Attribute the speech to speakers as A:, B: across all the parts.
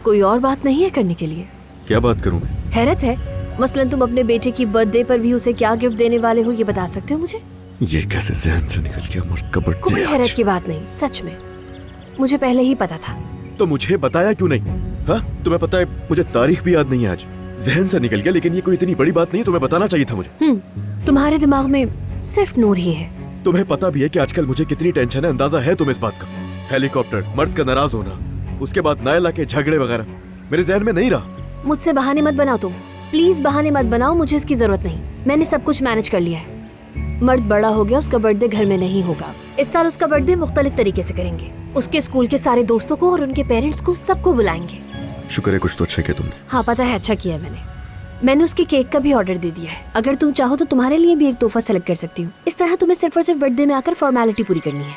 A: कोई और बात नहीं है करने के लिए?
B: क्या बात करूं मैं?
A: हैरत है, मसलन तुम अपने बेटे की बर्थडे पर भी उसे क्या गिफ्ट देने वाले हो ये बता सकते हो मुझे?
B: ये कैसे जहन से निकल गया मर्द का बर्थडे?
A: कोई हैरत की बात नहीं, सच में मुझे पहले ही पता था।
B: तो मुझे बताया क्यों नहीं? हाँ, तुम्हें पता है मुझे तारीख भी याद नहीं है आज। जहन से निकल गया, लेकिन ये कोई इतनी बड़ी बात नहीं, तुम्हें बताना चाहिए था मुझे।
A: तुम्हारे दिमाग में सिर्फ नूर ही है।
B: तुम्हें पता भी है कि आजकल मुझे कितनी टेंशन है, अंदाजा है तुम्हें इस बात का? हेलीकॉप्टर, मर्द का नाराज होना, उसके बाद नायला के झगड़े वगैरह मेरे जहन में नहीं रहा।
A: मुझसे बहाने मत बनाओ तुम, प्लीज बहाने मत बनाओ, मुझे इसकी जरूरत नहीं। मैंने सब कुछ मैनेज कर लिया है। मर्द बड़ा हो गया, उसका बर्थडे घर में नहीं होगा। इस साल उसका बर्थडे मुख्तलिफ तरीके से करेंगे। उसके स्कूल के सारे दोस्तों को और उनके पेरेंट्स को सबको बुलाएंगे।
B: शुक्र है कुछ तो अच्छा किया तुमने।
A: हाँ पता है, अच्छा किया है मैंने उसके केक का भी ऑर्डर दे दिया है। अगर तुम चाहो तो तुम्हारे लिए भी एक तोहफा सेलेक्ट कर सकती हूँ। इस तरह तुम्हें सिर्फ और सिर्फ बर्थडे में आकर फॉर्मेलिटी पूरी करनी है।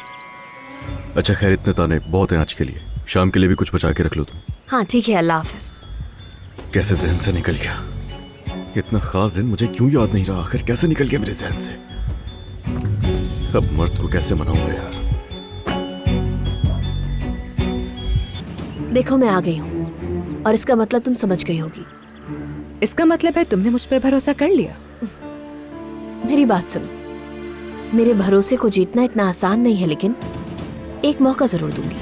B: अच्छा खैर, इतने ताने बहुत हैं आज के लिए, शाम के लिए भी कुछ बचा के रख लो तुम।
A: हाँ ठीक है, अल्लाह हाफिज।
B: कैसे जहन से निकल गया इतना खास दिन, मुझे क्यों याद नहीं रहा? आखिर कैसे निकल गया मेरे जहन से? अब मर्द को कैसे मनाऊंगा यार?
A: देखो मैं आ गई हूँ और इसका मतलब तुम समझ गई होगी।
C: इसका मतलब है तुमने मुझ पर भरोसा कर लिया।
A: मेरी बात सुनो, मेरे भरोसे को जीतना इतना आसान नहीं है, लेकिन एक मौका जरूर दूंगी।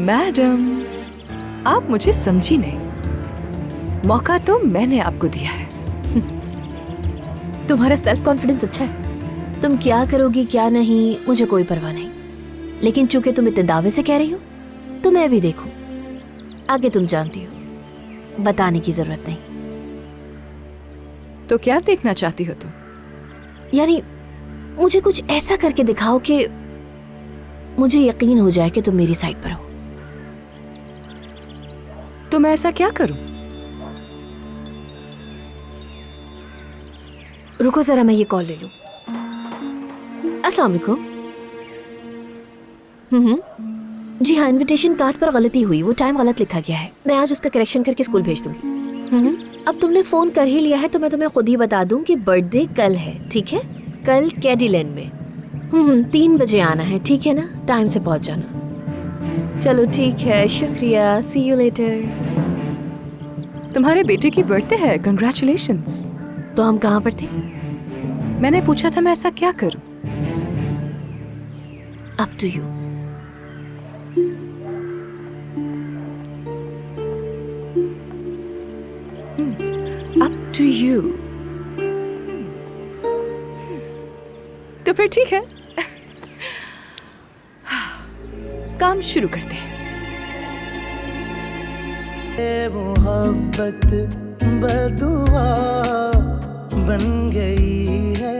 C: मैडम, आप मुझे समझी नहीं। मौका तो मैंने आपको दिया है।
A: तुम्हारा सेल्फ कॉन्फिडेंस अच्छा है। तुम क्या करोगी क्या नहीं मुझे कोई परवाह नहीं, लेकिन चूंकि तुम इतने दावे से कह रही हो तो मैं भी देखूं। आगे तुम जानती हो, बताने की जरूरत नहीं।
C: तो क्या देखना चाहती हो तुम?
A: यानी मुझे कुछ ऐसा करके दिखाओ कि मुझे यकीन हो जाए कि तुम मेरी साइड पर हो।
C: तो मैं ऐसा क्या करूं?
A: रुको जरा, मैं ये कॉल ले लूं। अस्सलाम वालेकुम। जी हाँ, इनविटेशन कार्ड पर गलती हुई, वो टाइम गलत लिखा गया है। मैं आज उसका करेक्शन करके स्कूल भेज दूंगी। अब तुमने फोन कर ही लिया है तो मैं तुम्हें खुद ही बता दूं कि बर्थडे कल है, ठीक है? कल कैडीलैंड में 3 बजे आना है, ठीक है ना? टाइम से पहुंच जाना। चलो ठीक है, शुक्रिया, सी यू लेटर।
C: तुम्हारे बेटे की बर्थडे है, कंग्रेचुलेशंस।
A: तो हम कहाँ पर थे?
C: मैंने पूछा था मैं ऐसा क्या करूं।
A: Up to you.
C: Up to you. तो फिर ठीक है, काम शुरू करते हैं।
D: मोहब्बत बदुआ बन गई है